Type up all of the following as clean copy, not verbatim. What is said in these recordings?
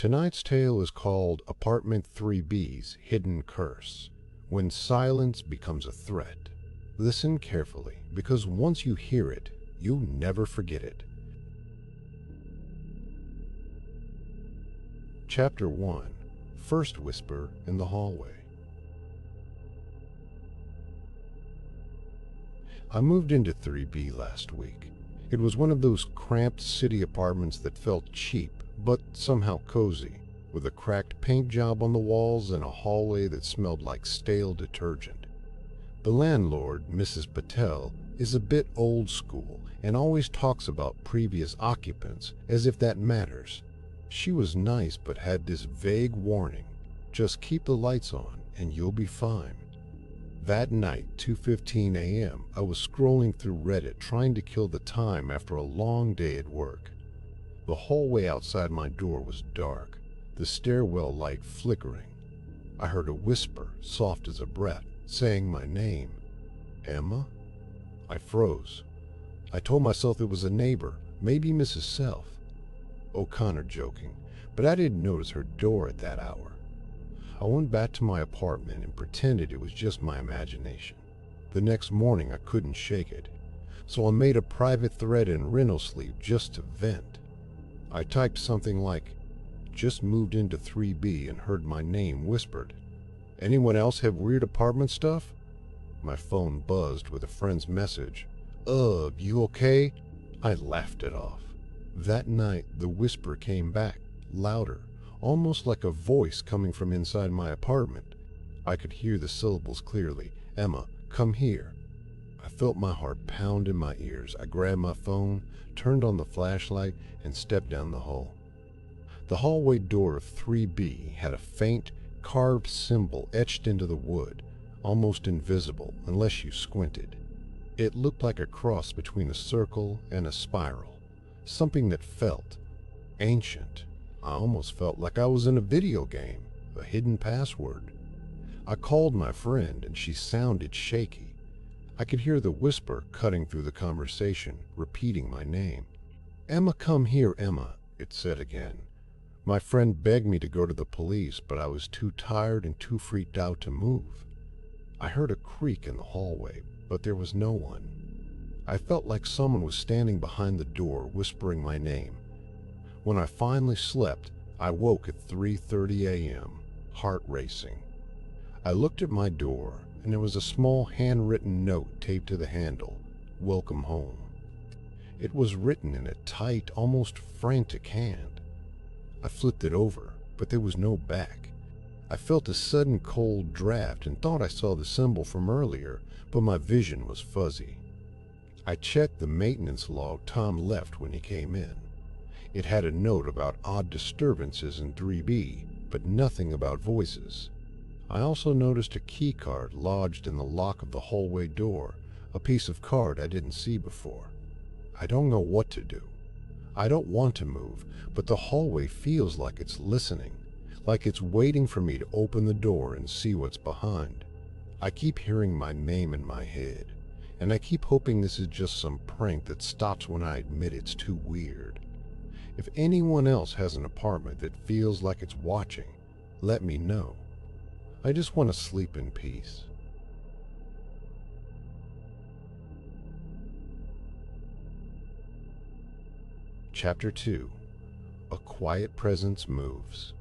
Tonight's tale is called Apartment 3B's Hidden Curse, When Silence Becomes a Threat. Listen carefully, because once you hear it, you'll never forget it. Chapter 1. First Whisper in the Hallway. I moved into 3B last week. It was one of those cramped city apartments that felt cheap, but somehow cozy, with a cracked paint job on the walls and a hallway that smelled like stale detergent. The landlord, Mrs. Patel, is a bit old school and always talks about previous occupants as if that matters. She was nice but had this vague warning, just keep the lights on and you'll be fine. That night, 2:15 a.m., I was scrolling through Reddit trying to kill the time after a long day at work. The hallway outside my door was dark, the stairwell light flickering. I heard a whisper, soft as a breath, saying my name. Emma? I froze. I told myself it was a neighbor, maybe Mrs. Self. O'Connor joking, but I didn't notice her door at that hour. I went back to my apartment and pretended it was just my imagination. The next morning I couldn't shake it, so I made a private thread in Reno Sleep just to vent. I typed something like, just moved into 3B and heard my name whispered. Anyone else have weird apartment stuff? My phone buzzed with a friend's message. Ugh, you okay? I laughed it off. That night, the whisper came back, louder, almost like a voice coming from inside my apartment. I could hear the syllables clearly. Emma, come here. I felt my heart pound in my ears. I grabbed my phone, turned on the flashlight, and stepped down the hall. The hallway door of 3B had a faint, carved symbol etched into the wood, almost invisible unless you squinted. It looked like a cross between a circle and a spiral, something that felt ancient. I almost felt like I was in a video game, a hidden password. I called my friend and she sounded shaky. I could hear the whisper cutting through the conversation, repeating my name. Emma, come here, Emma, it said again. My friend begged me to go to the police, but I was too tired and too freaked out to move. I heard a creak in the hallway, but there was no one. I felt like someone was standing behind the door, whispering my name. When I finally slept, I woke at 3:30 a.m., heart racing. I looked at my door, and there was a small handwritten note taped to the handle, "Welcome home." It was written in a tight, almost frantic hand. I flipped it over, but there was no back. I felt a sudden cold draft and thought I saw the symbol from earlier, but my vision was fuzzy. I checked the maintenance log Tom left when he came in. It had a note about odd disturbances in 3B, but nothing about voices. I also noticed a key card lodged in the lock of the hallway door, a piece of card I didn't see before. I don't know what to do. I don't want to move, but the hallway feels like it's listening, like it's waiting for me to open the door and see what's behind. I keep hearing my name in my head, and I keep hoping this is just some prank that stops when I admit it's too weird. If anyone else has an apartment that feels like it's watching, let me know. I just want to sleep in peace. Chapter 2. A Quiet Presence Moves.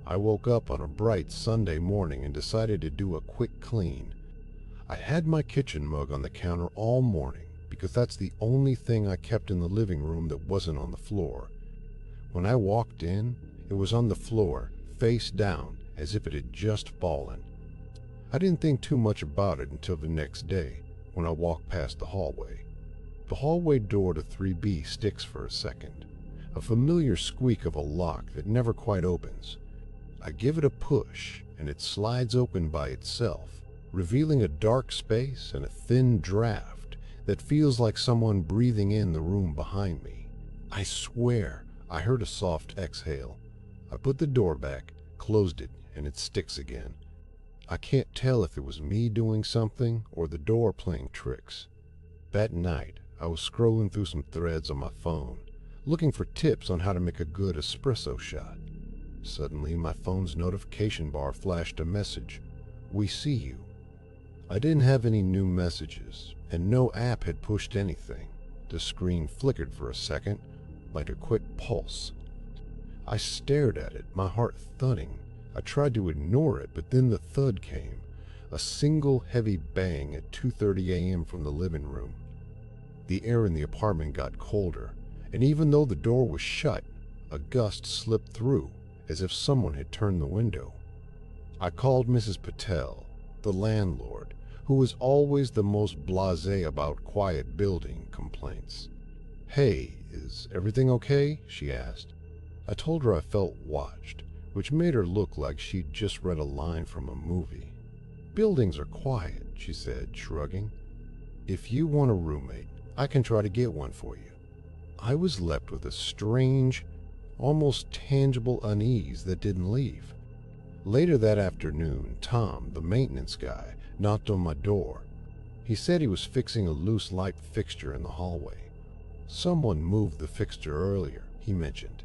I woke up on a bright Sunday morning and decided to do a quick clean. I had my kitchen mug on the counter all morning because that's the only thing I kept in the living room that wasn't on the floor. When I walked in, it was on the floor, face down, as if it had just fallen. I didn't think too much about it until the next day, when I walked past the hallway. The hallway door to 3B sticks for a second, a familiar squeak of a lock that never quite opens. I give it a push, and it slides open by itself, revealing a dark space and a thin draft that feels like someone breathing in the room behind me. I swear I heard a soft exhale. I put the door back, closed it, and it sticks again. I can't tell if it was me doing something or the door playing tricks. That night, I was scrolling through some threads on my phone looking for tips on how to make a good espresso shot. Suddenly, my phone's notification bar flashed a message. "We see you." I didn't have any new messages, and no app had pushed anything. The screen flickered for a second, like a quick pulse. I stared at it, my heart thudding. I tried to ignore it, but then the thud came. A single heavy bang at 2:30 a.m. from the living room. The air in the apartment got colder, and even though the door was shut, a gust slipped through, as if someone had turned the window. I called Mrs. Patel, the landlord, who was always the most blasé about quiet building complaints. "Hey, is everything okay?" she asked. I told her I felt watched, which made her look like she'd just read a line from a movie. "Buildings are quiet," she said, shrugging. "If you want a roommate, I can try to get one for you." I was left with a strange, almost tangible unease that didn't leave. Later that afternoon, Tom, the maintenance guy, knocked on my door. He said he was fixing a loose light fixture in the hallway. Someone moved the fixture earlier, he mentioned.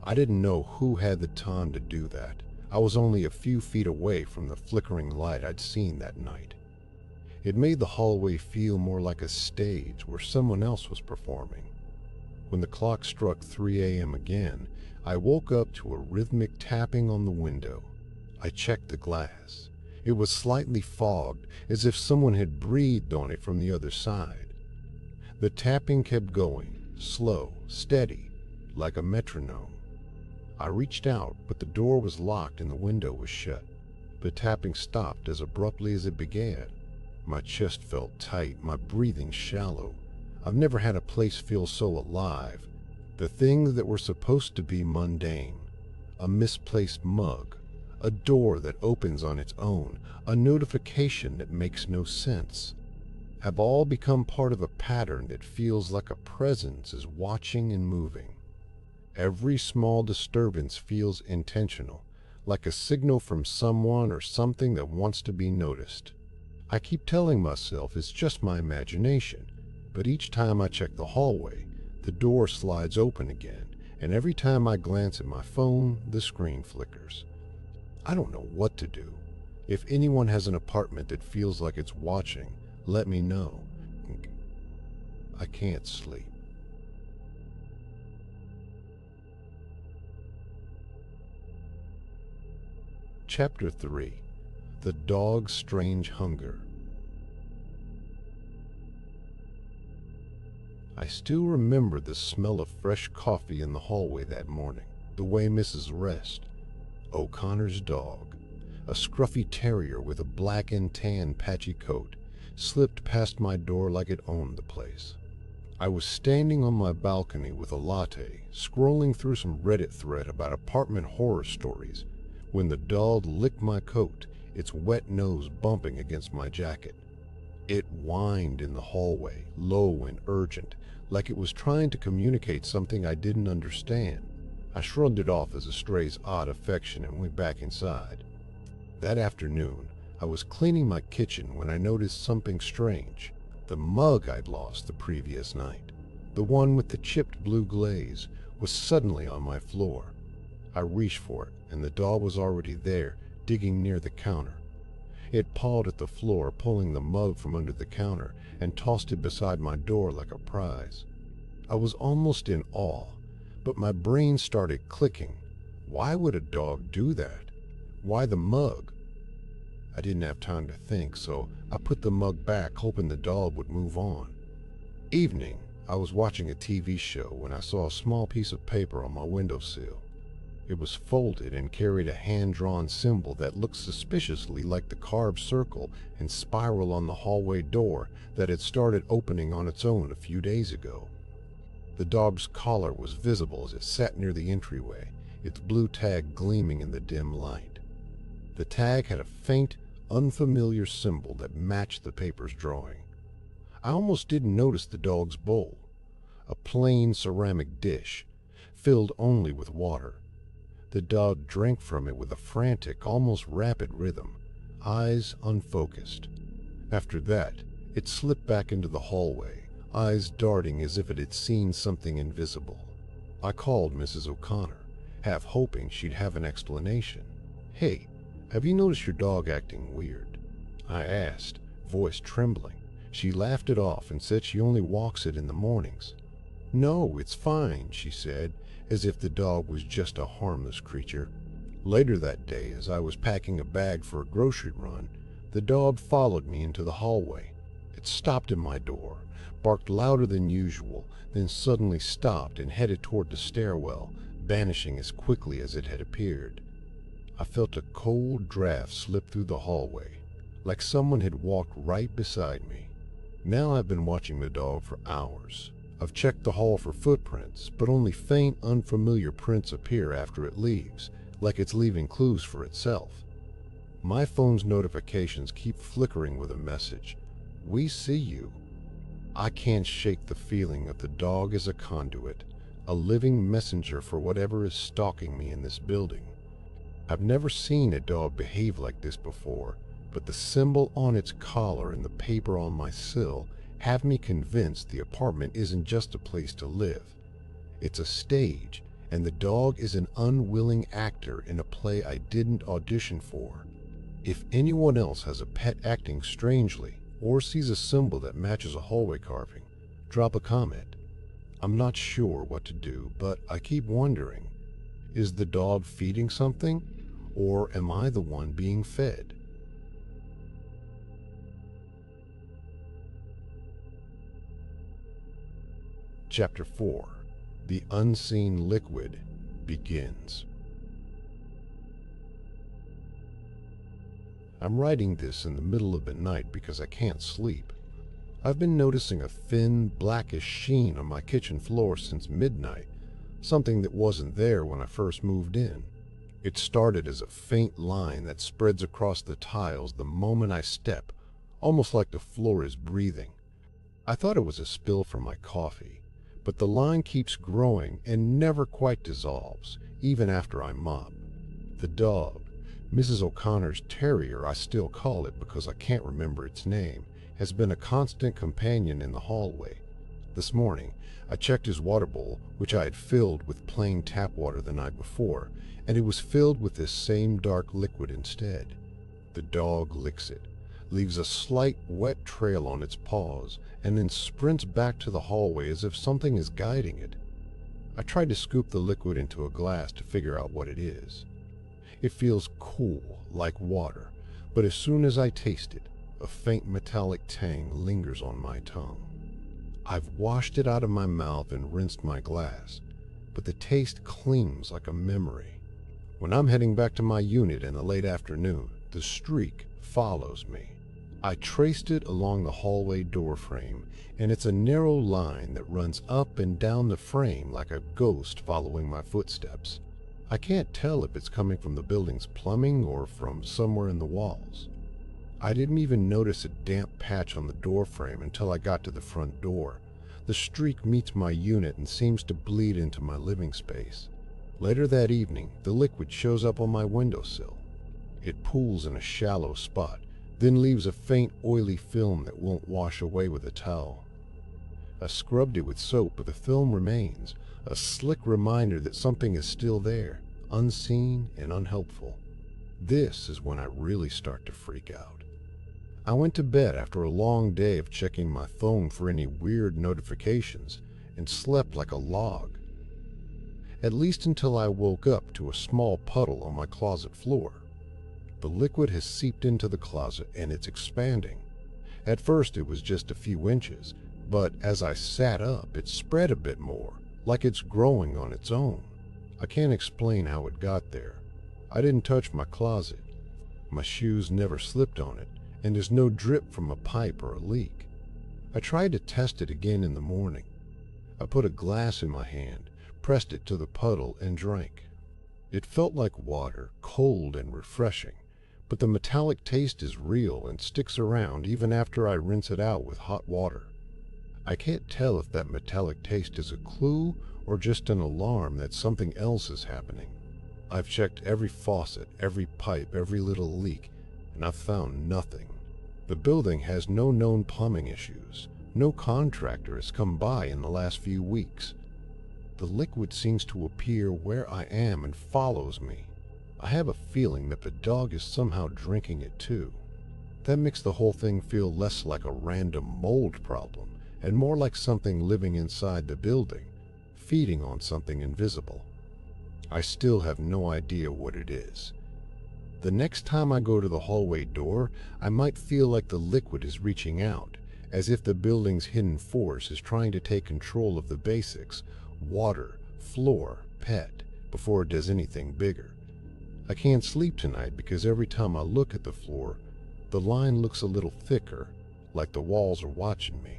I didn't know who had the time to do that. I was only a few feet away from the flickering light I'd seen that night. It made the hallway feel more like a stage where someone else was performing. When the clock struck 3 a.m. again, I woke up to a rhythmic tapping on the window. I checked the glass. It was slightly fogged, as if someone had breathed on it from the other side. The tapping kept going, slow, steady, like a metronome. I reached out, but the door was locked and the window was shut. The tapping stopped as abruptly as it began. My chest felt tight, my breathing shallow. I've never had a place feel so alive. The things that were supposed to be mundane, a misplaced mug, a door that opens on its own, a notification that makes no sense, have all become part of a pattern that feels like a presence is watching and moving. Every small disturbance feels intentional, like a signal from someone or something that wants to be noticed. I keep telling myself it's just my imagination, but each time I check the hallway, the door slides open again, and every time I glance at my phone, the screen flickers. I don't know what to do. If anyone has an apartment that feels like it's watching, let me know. I can't sleep. Chapter 3. The Dog's Strange Hunger. I still remember the smell of fresh coffee in the hallway that morning, the way Mrs. Rest, O'Connor's dog, a scruffy terrier with a black and tan patchy coat, slipped past my door like it owned the place. I was standing on my balcony with a latte, scrolling through some Reddit thread about apartment horror stories, when the dog licked my coat, its wet nose bumping against my jacket. It whined in the hallway, low and urgent, like it was trying to communicate something I didn't understand. I shrugged it off as a stray's odd affection and went back inside. That afternoon, I was cleaning my kitchen when I noticed something strange. The mug I'd lost the previous night, the one with the chipped blue glaze, was suddenly on my floor. I reached for it, and the dog was already there, digging near the counter. It pawed at the floor, pulling the mug from under the counter, and tossed it beside my door like a prize. I was almost in awe, but my brain started clicking. Why would a dog do that? Why the mug? I didn't have time to think, so I put the mug back, hoping the dog would move on. Evening, I was watching a TV show when I saw a small piece of paper on my windowsill. It was folded and carried a hand-drawn symbol that looked suspiciously like the carved circle and spiral on the hallway door that had started opening on its own a few days ago. The dog's collar was visible as it sat near the entryway, its blue tag gleaming in the dim light. The tag had a faint, unfamiliar symbol that matched the paper's drawing. I almost didn't notice the dog's bowl, a plain ceramic dish, filled only with water. The dog drank from it with a frantic, almost rapid rhythm, eyes unfocused. After that, it slipped back into the hallway, eyes darting as if it had seen something invisible. I called Mrs. O'Connor, half hoping she'd have an explanation. "Hey, have you noticed your dog acting weird?" I asked, voice trembling. She laughed it off and said she only walks it in the mornings. "No, it's fine," she said, as if the dog was just a harmless creature. Later that day, as I was packing a bag for a grocery run, the dog followed me into the hallway. It stopped at my door, barked louder than usual, then suddenly stopped and headed toward the stairwell, vanishing as quickly as it had appeared. I felt a cold draft slip through the hallway, like someone had walked right beside me. Now I've been watching the dog for hours. I've checked the hall for footprints, but only faint, unfamiliar prints appear after it leaves, like it's leaving clues for itself. My phone's notifications keep flickering with a message. "We see you." I can't shake the feeling that the dog is a conduit, a living messenger for whatever is stalking me in this building. I've never seen a dog behave like this before, but the symbol on its collar and the paper on my sill have me convinced the apartment isn't just a place to live. It's a stage, and the dog is an unwilling actor in a play I didn't audition for. If anyone else has a pet acting strangely, or sees a symbol that matches a hallway carving, drop a comment. I'm not sure what to do, but I keep wondering, is the dog feeding something, or am I the one being fed? Chapter 4. The Unseen Liquid begins. I'm writing this in the middle of the night because I can't sleep. I've been noticing a thin, blackish sheen on my kitchen floor since midnight, something that wasn't there when I first moved in. It started as a faint line that spreads across the tiles the moment I step, almost like the floor is breathing. I thought it was a spill from my coffee, but the line keeps growing and never quite dissolves, even after I mop. The dog, Mrs. O'Connor's terrier I still call it because I can't remember its name, has been a constant companion in the hallway. This morning, I checked his water bowl, which I had filled with plain tap water the night before, and it was filled with this same dark liquid instead. The dog licks it, leaves a slight wet trail on its paws, and then sprints back to the hallway as if something is guiding it. I tried to scoop the liquid into a glass to figure out what it is. It feels cool, like water, but as soon as I taste it, a faint metallic tang lingers on my tongue. I've washed it out of my mouth and rinsed my glass, but the taste clings like a memory. When I'm heading back to my unit in the late afternoon, the streak follows me. I traced it along the hallway door frame, and it's a narrow line that runs up and down the frame like a ghost following my footsteps. I can't tell if it's coming from the building's plumbing or from somewhere in the walls. I didn't even notice a damp patch on the door frame until I got to the front door. The streak meets my unit and seems to bleed into my living space. Later that evening, the liquid shows up on my windowsill. It pools in a shallow spot, then leaves a faint oily film that won't wash away with a towel. I scrubbed it with soap, but the film remains, a slick reminder that something is still there, unseen and unhelpful. This is when I really start to freak out. I went to bed after a long day of checking my phone for any weird notifications and slept like a log. At least until I woke up to a small puddle on my closet floor. The liquid has seeped into the closet and it's expanding. At first it was just a few inches, but as I sat up, it spread a bit more, like it's growing on its own. I can't explain how it got there. I didn't touch my closet. My shoes never slipped on it, and there's no drip from a pipe or a leak. I tried to test it again in the morning. I put a glass in my hand, pressed it to the puddle, and drank. It felt like water, cold and refreshing, but the metallic taste is real and sticks around even after I rinse it out with hot water. I can't tell if that metallic taste is a clue or just an alarm that something else is happening. I've checked every faucet, every pipe, every little leak, and I've found nothing. The building has no known plumbing issues. No contractor has come by in the last few weeks. The liquid seems to appear where I am and follows me. I have a feeling that the dog is somehow drinking it too. That makes the whole thing feel less like a random mold problem and more like something living inside the building, feeding on something invisible. I still have no idea what it is. The next time I go to the hallway door, I might feel like the liquid is reaching out, as if the building's hidden force is trying to take control of the basics: water, floor, pet, before it does anything bigger. I can't sleep tonight because every time I look at the floor, the line looks a little thicker, like the walls are watching me.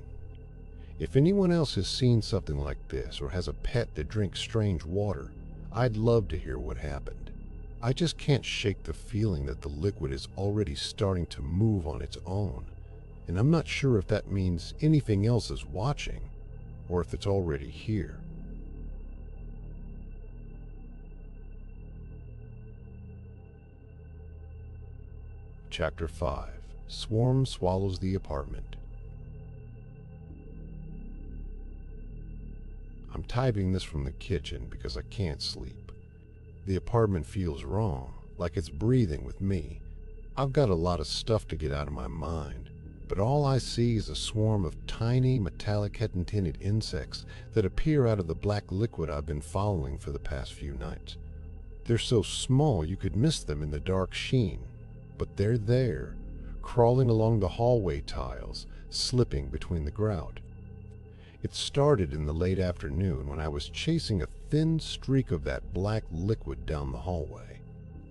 If anyone else has seen something like this or has a pet that drinks strange water, I'd love to hear what happened. I just can't shake the feeling that the liquid is already starting to move on its own, and I'm not sure if that means anything else is watching or if it's already here. Chapter 5. Swarm swallows the apartment. I'm typing this from the kitchen because I can't sleep. The apartment feels wrong, like it's breathing with me. I've got a lot of stuff to get out of my mind, but all I see is a swarm of tiny metallic head-tinted insects that appear out of the black liquid I've been following for the past few nights. They're so small you could miss them in the dark sheen, but they're there, crawling along the hallway tiles, slipping between the grout. It started in the late afternoon when I was chasing a thin streak of that black liquid down the hallway.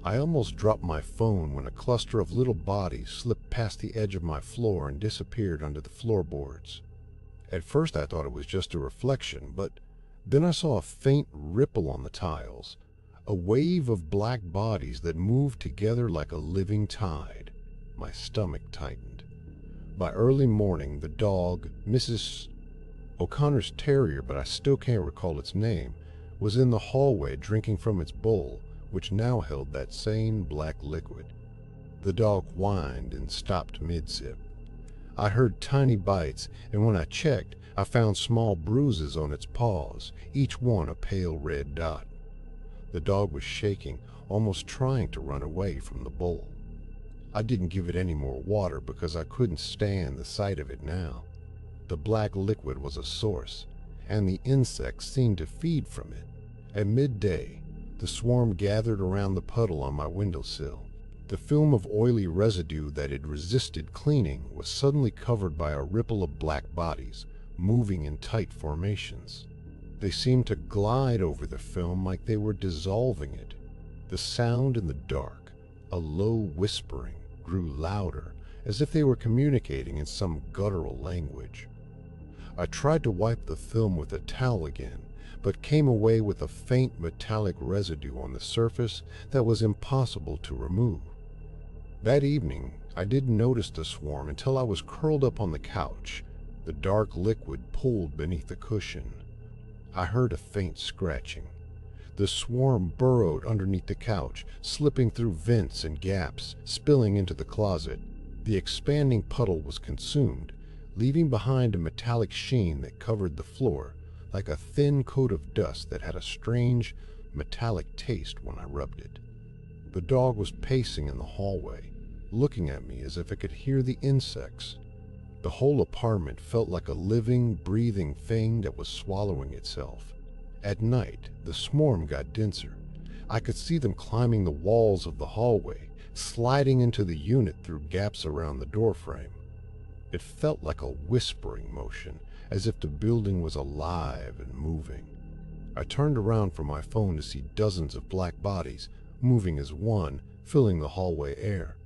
I almost dropped my phone when a cluster of little bodies slipped past the edge of my floor and disappeared under the floorboards. At first I thought it was just a reflection, but then I saw a faint ripple on the tiles, a wave of black bodies that moved together like a living tide. My stomach tightened. By early morning, the dog, Mrs. O'Connor's terrier, but I still can't recall its name, was in the hallway drinking from its bowl, which now held that same black liquid. The dog whined and stopped mid-sip. I heard tiny bites, and when I checked, I found small bruises on its paws, each one a pale red dot. The dog was shaking, almost trying to run away from the bowl. I didn't give it any more water because I couldn't stand the sight of it now. The black liquid was a source, and the insects seemed to feed from it. At midday, the swarm gathered around the puddle on my windowsill. The film of oily residue that had resisted cleaning was suddenly covered by a ripple of black bodies, moving in tight formations. They seemed to glide over the film like they were dissolving it. The sound in the dark, a low whispering, grew louder, as if they were communicating in some guttural language. I tried to wipe the film with a towel again, but came away with a faint metallic residue on the surface that was impossible to remove. That evening, I didn't notice the swarm until I was curled up on the couch, the dark liquid pulled beneath the cushion. I heard a faint scratching. The swarm burrowed underneath the couch, slipping through vents and gaps, spilling into the closet. The expanding puddle was consumed, leaving behind a metallic sheen that covered the floor, like a thin coat of dust that had a strange, metallic taste when I rubbed it. The dog was pacing in the hallway, looking at me as if it could hear the insects. The whole apartment felt like a living, breathing thing that was swallowing itself. At night, the swarm got denser. I could see them climbing the walls of the hallway, sliding into the unit through gaps around the doorframe. It felt like a whispering motion, as if the building was alive and moving. I turned around from my phone to see dozens of black bodies, moving as one, filling the hallway air.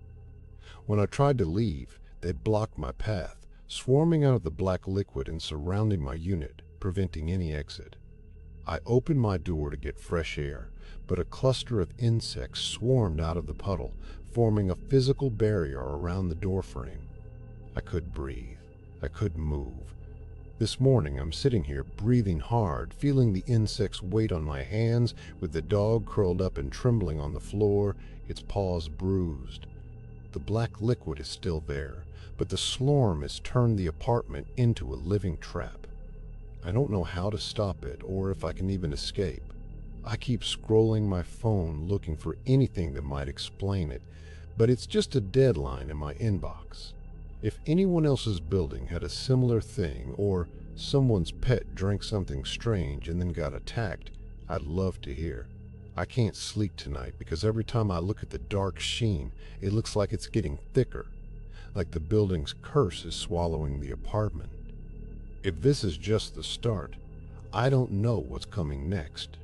When I tried to leave, they blocked my path, swarming out of the black liquid and surrounding my unit, preventing any exit. I opened my door to get fresh air, but a cluster of insects swarmed out of the puddle, forming a physical barrier around the doorframe. I couldn't breathe. I couldn't move. This morning I'm sitting here breathing hard, feeling the insects' weight on my hands, with the dog curled up and trembling on the floor, its paws bruised. The black liquid is still there, but the swarm has turned the apartment into a living trap. I don't know how to stop it or if I can even escape. I keep scrolling my phone looking for anything that might explain it, but it's just a deadline in my inbox. If anyone else's building had a similar thing, or someone's pet drank something strange and then got attacked, I'd love to hear. I can't sleep tonight because every time I look at the dark sheen, it looks like it's getting thicker, like the building's curse is swallowing the apartment. If this is just the start, I don't know what's coming next.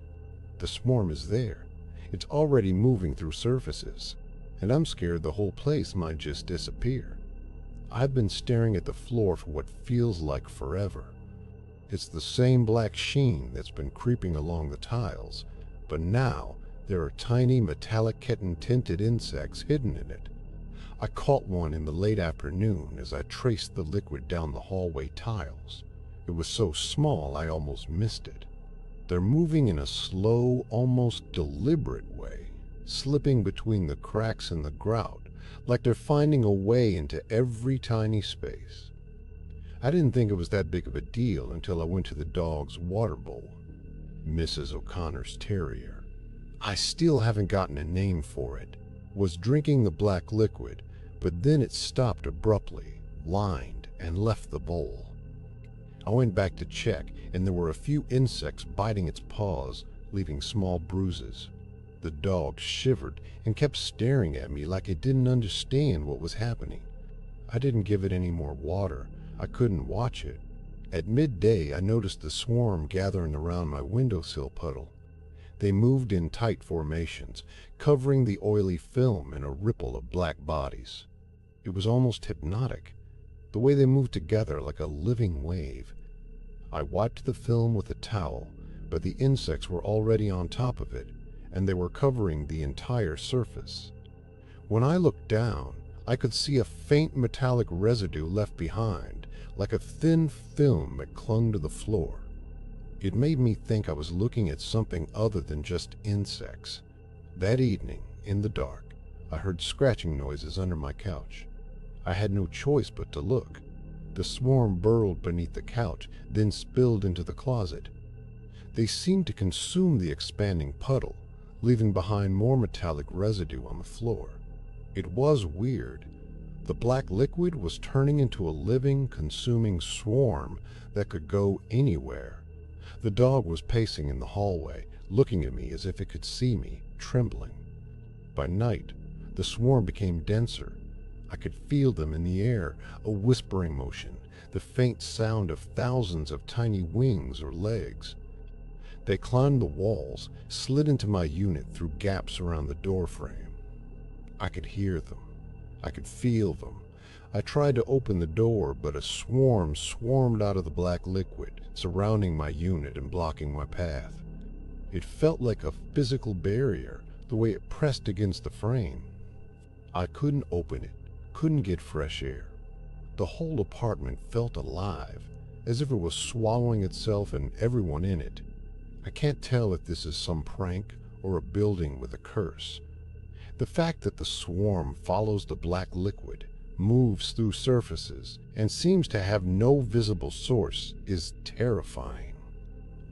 The swarm is there. It's already moving through surfaces, and I'm scared the whole place might just disappear. I've been staring at the floor for what feels like forever. It's the same black sheen that's been creeping along the tiles, but now there are tiny metallic kitten-tinted insects hidden in it. I caught one in the late afternoon as I traced the liquid down the hallway tiles. It was so small I almost missed it. They're moving in a slow, almost deliberate way, slipping between the cracks in the grout, like they're finding a way into every tiny space. I didn't think it was that big of a deal until I went to the dog's water bowl, Mrs. O'Connor's terrier. I still haven't gotten a name for it. Was drinking the black liquid, but then it stopped abruptly, whined, and left the bowl. I went back to check, and there were a few insects biting its paws, leaving small bruises. The dog shivered and kept staring at me like it didn't understand what was happening. I didn't give it any more water. I couldn't watch it. At midday, I noticed the swarm gathering around my windowsill puddle. They moved in tight formations, covering the oily film in a ripple of black bodies. It was almost hypnotic, the way they moved together like a living wave. I wiped the film with a towel, but the insects were already on top of it, and they were covering the entire surface. When I looked down, I could see a faint metallic residue left behind, like a thin film that clung to the floor. It made me think I was looking at something other than just insects. That evening, in the dark, I heard scratching noises under my couch. I had no choice but to look. The swarm burrowed beneath the couch, then spilled into the closet. They seemed to consume the expanding puddle, leaving behind more metallic residue on the floor. It was weird. The black liquid was turning into a living, consuming swarm that could go anywhere. The dog was pacing in the hallway, looking at me as if it could see me, trembling. By night, the swarm became denser. I could feel them in the air, a whispering motion, the faint sound of thousands of tiny wings or legs. They climbed the walls, slid into my unit through gaps around the door frame. I could hear them. I could feel them. I tried to open the door, but a swarm swarmed out of the black liquid, surrounding my unit and blocking my path. It felt like a physical barrier, the way it pressed against the frame. I couldn't open it, couldn't get fresh air. The whole apartment felt alive, as if it was swallowing itself and everyone in it. I can't tell if this is some prank or a building with a curse. The fact that the swarm follows the black liquid, moves through surfaces, and seems to have no visible source is terrifying.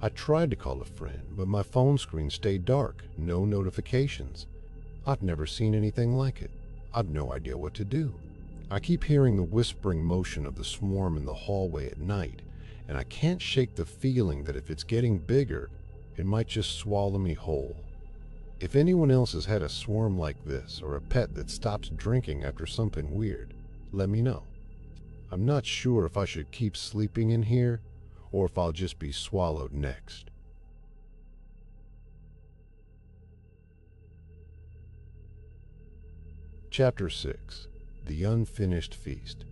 I tried to call a friend, but my phone screen stayed dark, no notifications. I've never seen anything like it. I've no idea what to do. I keep hearing the whispering motion of the swarm in the hallway at night, and I can't shake the feeling that if it's getting bigger, it might just swallow me whole. If anyone else has had a swarm like this, or a pet that stops drinking after something weird, let me know. I'm not sure if I should keep sleeping in here, or if I'll just be swallowed next. Chapter 6. The Unfinished Feast.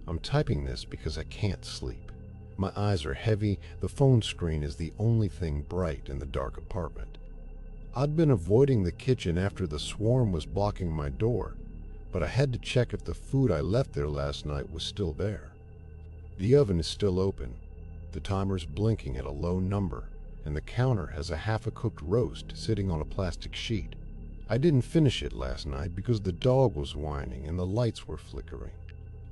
I'm typing this because I can't sleep. My eyes are heavy, the phone screen is the only thing bright in the dark apartment. I'd been avoiding the kitchen after the swarm was blocking my door, but I had to check if the food I left there last night was still there. The oven is still open, the timer's blinking at a low number, and the counter has a half-cooked roast sitting on a plastic sheet. I didn't finish it last night because the dog was whining and the lights were flickering.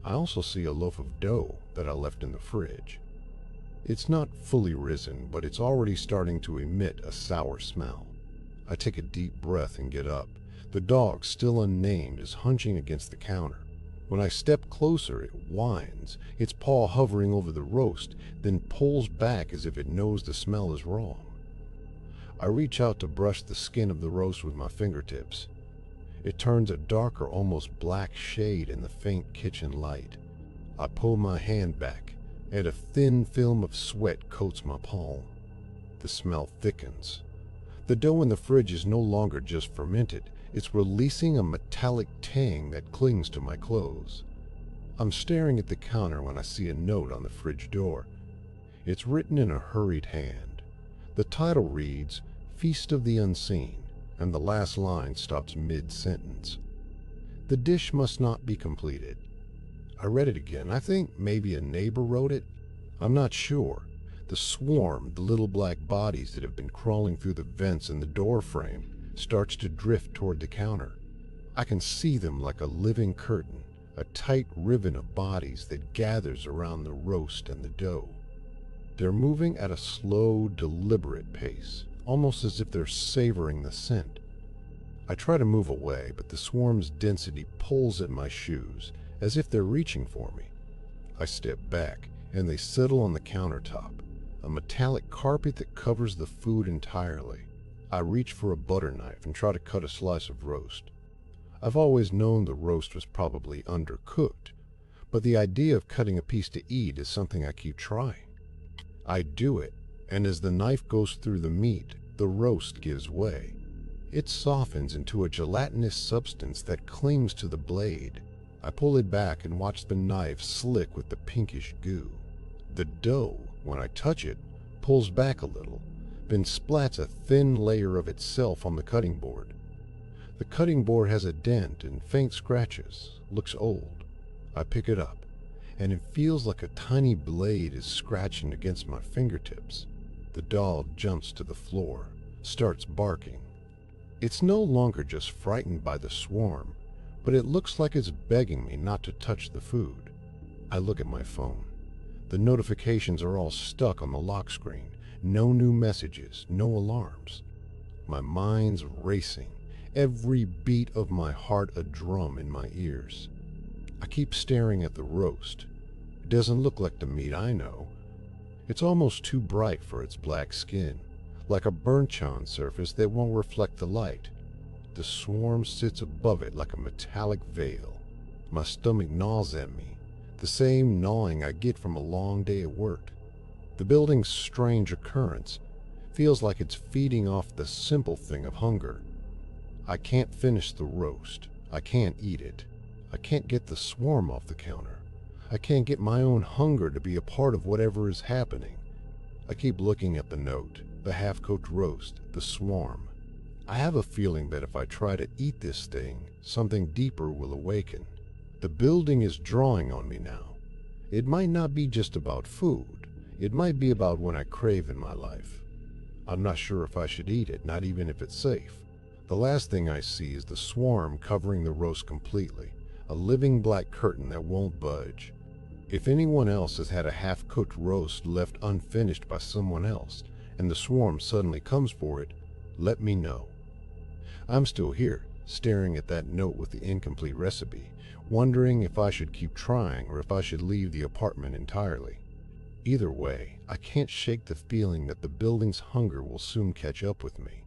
I also see a loaf of dough that I left in the fridge. It's not fully risen, but it's already starting to emit a sour smell. I take a deep breath and get up. The dog, still unnamed, is hunching against the counter. When I step closer, it whines, its paw hovering over the roast, then pulls back as if it knows the smell is wrong. I reach out to brush the skin of the roast with my fingertips. It turns a darker, almost black shade in the faint kitchen light. I pull my hand back, and a thin film of sweat coats my palm. The smell thickens. The dough in the fridge is no longer just fermented. It's releasing a metallic tang that clings to my clothes. I'm staring at the counter when I see a note on the fridge door. It's written in a hurried hand. The title reads, "Feast of the Unseen," and the last line stops mid-sentence. The dish must not be completed. I read it again. I think maybe a neighbor wrote it. I'm not sure. The swarm, the little black bodies that have been crawling through the vents in the door frame, starts to drift toward the counter. I can see them like a living curtain, a tight ribbon of bodies that gathers around the roast and the dough. They're moving at a slow, deliberate pace, almost as if they're savoring the scent. I try to move away, but the swarm's density pulls at my shoes, as if they're reaching for me. I step back, and they settle on the countertop, a metallic carpet that covers the food entirely. I reach for a butter knife and try to cut a slice of roast. I've always known the roast was probably undercooked, but the idea of cutting a piece to eat is something I keep trying. I do it, and as the knife goes through the meat, the roast gives way. It softens into a gelatinous substance that clings to the blade. I pull it back and watch the knife slick with the pinkish goo. The dough, when I touch it, pulls back a little, then splats a thin layer of itself on the cutting board. The cutting board has a dent and faint scratches, looks old. I pick it up, and it feels like a tiny blade is scratching against my fingertips. The dog jumps to the floor, starts barking. It's no longer just frightened by the swarm, but it looks like it's begging me not to touch the food. I look at my phone. The notifications are all stuck on the lock screen. No new messages, no alarms. My mind's racing, every beat of my heart a drum in my ears. I keep staring at the roast. It doesn't look like the meat I know. It's almost too bright for its black skin, like a burnt-on surface that won't reflect the light. The swarm sits above it like a metallic veil. My stomach gnaws at me, the same gnawing I get from a long day at work. The building's strange occurrence feels like it's feeding off the simple thing of hunger. I can't finish the roast. I can't eat it. I can't get the swarm off the counter. I can't get my own hunger to be a part of whatever is happening. I keep looking at the note, the half-cooked roast, the swarm. I have a feeling that if I try to eat this thing, something deeper will awaken. The building is drawing on me now. It might not be just about food. It might be about what I crave in my life. I'm not sure if I should eat it, not even if it's safe. The last thing I see is the swarm covering the roast completely, a living black curtain that won't budge. If anyone else has had a half-cooked roast left unfinished by someone else, and the swarm suddenly comes for it, let me know. I'm still here, staring at that note with the incomplete recipe, wondering if I should keep trying or if I should leave the apartment entirely. Either way, I can't shake the feeling that the building's hunger will soon catch up with me.